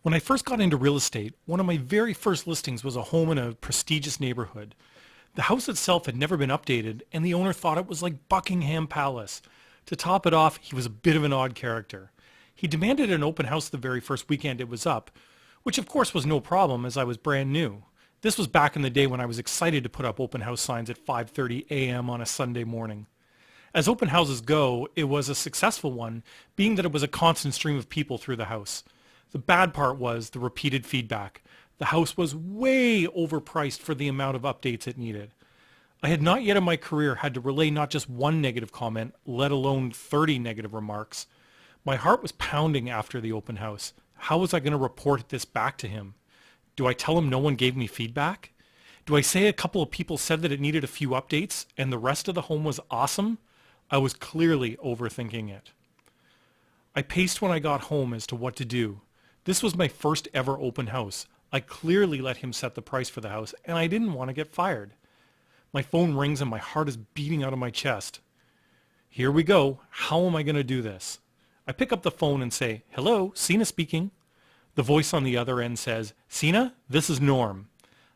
When I first got into real estate, one of my very first listings was a home in a prestigious neighborhood. The house itself had never been updated, and the owner thought it was like Buckingham Palace. To top it off, he was a bit of an odd character. He demanded an open house the very first weekend it was up, which of course was no problem as I was brand new. This was back in the day when I was excited to put up open house signs at 5:30 a.m. on a Sunday morning. As open houses go, it was a successful one, being that it was a constant stream of people through the house. The bad part was the repeated feedback. The house was way overpriced for the amount of updates it needed. I had not yet in my career had to relay not just one negative comment, let alone 30 negative remarks. My heart was pounding after the open house. How was I going to report this back to him? Do I tell him no one gave me feedback? Do I say a couple of people said that it needed a few updates and the rest of the home was awesome? I was clearly overthinking it. I paced when I got home as to what to do. This was my first ever open house. I clearly let him set the price for the house, and I didn't want to get fired. My phone rings and my heart is beating out of my chest. Here we go. How am I going to do this? I pick up the phone and say, "Hello, Sina speaking." The voice on the other end says, "Sina, this is Norm."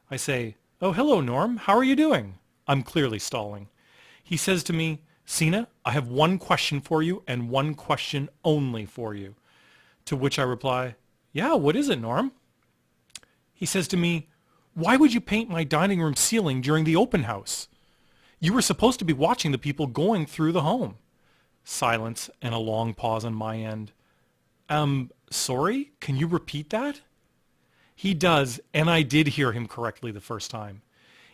I say, "Oh, hello, Norm. How are you doing?" I'm clearly stalling. He says to me, "Sina, I have one question for you and one question only for you." To which I reply, "Yeah, what is it, Norm?" He says to me, "Why would you paint my dining room ceiling during the open house? You were supposed to be watching the people going through the home." Silence and a long pause on my end. Sorry? Can you repeat that?" He does, and I did hear him correctly the first time.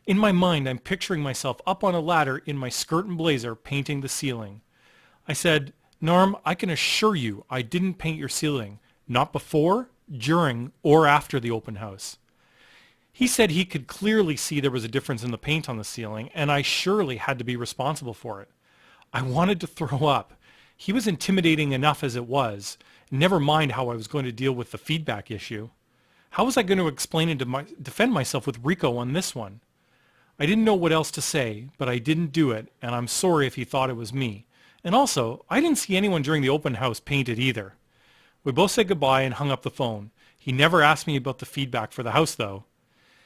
In my mind, I'm picturing myself up on a ladder in my skirt and blazer painting the ceiling. I said, "Norm, I can assure you I didn't paint your ceiling, not before, during, or after the open house." He said he could clearly see there was a difference in the paint on the ceiling, and I surely had to be responsible for it. I wanted to throw up. He was intimidating enough as it was, never mind how I was going to deal with the feedback issue. How was I going to explain and defend myself with Rico on this one? I didn't know what else to say, but I didn't do it, and I'm sorry if he thought it was me. And also, I didn't see anyone during the open house painted either. We both said goodbye and hung up the phone. He never asked me about the feedback for the house, though.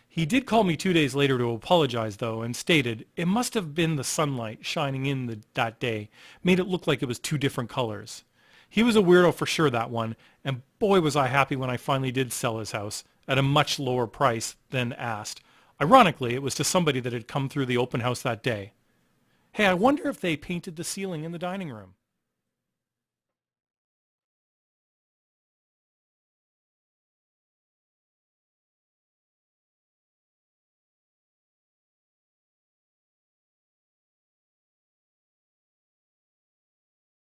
He did call me 2 days later to apologize, though, and stated it must have been the sunlight shining in that day, made it look like it was two different colors. He was a weirdo for sure, that one, and boy was I happy when I finally did sell his house at a much lower price than asked. Ironically, it was to somebody that had come through the open house that day. Hey, I wonder if they painted the ceiling in the dining room.